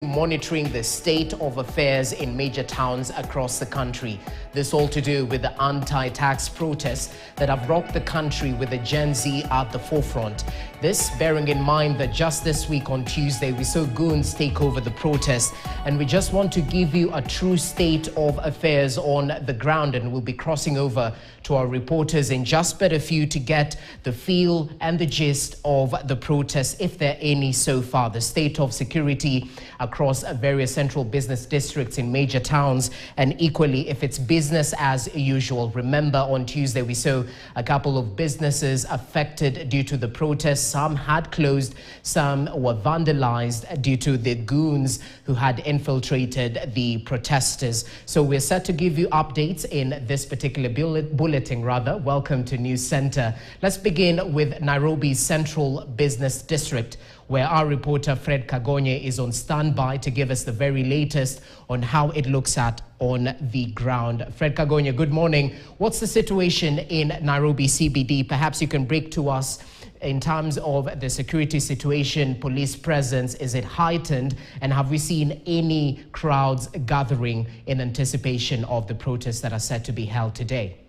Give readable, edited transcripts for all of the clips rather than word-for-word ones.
Monitoring the state of affairs in major towns across the country. This all to do with the anti-tax protests that have rocked the country with the Gen Z at the forefront. This bearing in mind that just this week on Tuesday we saw goons take over the protest, and we just want to give you a true state of affairs on the ground, and we'll be crossing over to our reporters in just but a few to get the feel and the gist of the protests, if there are any so far. The state of security across various central business districts in major towns, and equally if it's business as usual. Remember, on Tuesday we saw a couple of businesses affected due to the protests. Some had closed, some were vandalized due to the goons who had infiltrated the protesters. So we're set to give you updates in this particular bulletin. Welcome to News Center. Let's begin with Nairobi's Central Business District, where our reporter Fred Kagonye is on standby to give us the very latest on how it looks on the ground. Fred Kagonye, good morning. What's the situation in Nairobi CBD? Perhaps you can break to us in terms of the security situation, police presence. Is it heightened? And have we seen any crowds gathering in anticipation of the protests that are set to be held today?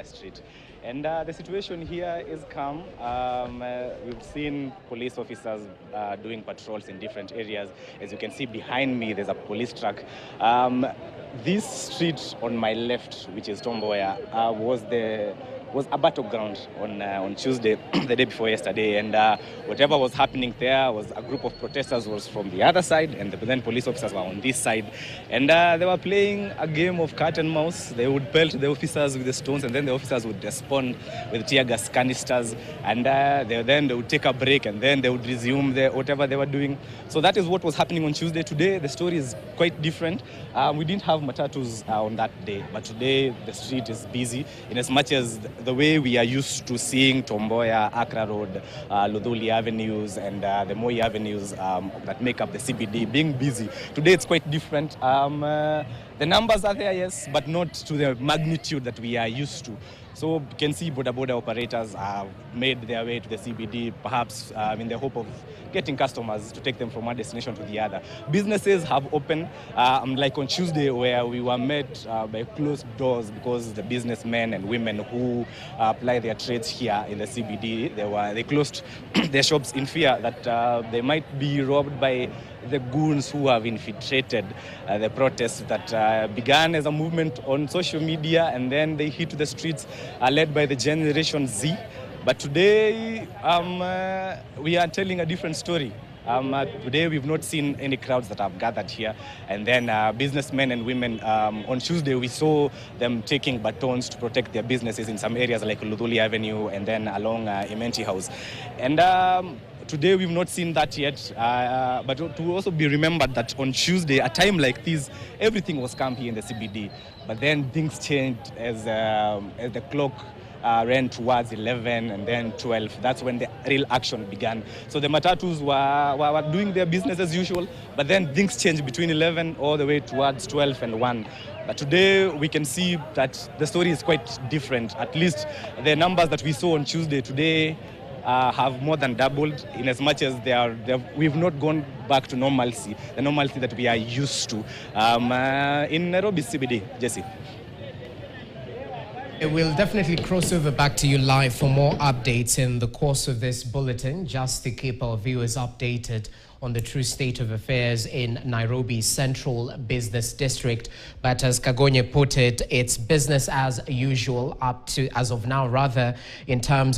Street, and the situation here is calm. We've seen police officers doing patrols in different areas. As you can see behind me, there's a police truck. This street on my left, which is Tom Mboya, was a battleground on Tuesday, the day before yesterday, and whatever was happening there was a group of protesters was from the other side, and then police officers were on this side, and they were playing a game of cat and mouse. They would pelt the officers with the stones, and then the officers would respond with tear gas canisters, and then they would take a break, and then they would resume whatever they were doing. So that is what was happening on Tuesday. Today, the story is quite different. We didn't have matatus on that day, but today the street is busy in as much as the way we are used to seeing Tom Mboya, Accra Road, Luthuli Avenues, and the Moi Avenues that make up the CBD being busy. Today it's quite different. The numbers are there, yes, but not to the magnitude that we are used to. So you can see border operators have made their way to the CBD, perhaps in the hope of getting customers to take them from one destination to the other. Businesses have opened, like on Tuesday, where we were met by closed doors because the businessmen and women who apply their trades here in the CBD, they closed their shops in fear that they might be robbed by the goons who have infiltrated the protests that began as a movement on social media, and then they hit the streets led by the Generation Z. But today we are telling a different story. Today we've not seen any crowds that have gathered here, and then businessmen and women, on Tuesday we saw them taking batons to protect their businesses in some areas like Luthuli Avenue and then along Imenti House. And today we've not seen that yet, but to also be remembered that on Tuesday, a time like this, everything was calm here in the CBD. But then things changed as the clock ran towards 11 and then 12. That's when the real action began. So the matatus were doing their business as usual, but then things changed between 11 all the way towards 12 and 1. But today we can see that the story is quite different. At least the numbers that we saw on Tuesday today have more than doubled, in as much as we've not gone back to normalcy, the normalcy that we are used to in Nairobi CBD. Jesse. We'll definitely cross over back to you live for more updates in the course of this bulletin, just to keep our viewers updated on the true state of affairs in Nairobi's Central Business District. But as Kagonye put it, it's business as usual as of now, rather, in terms of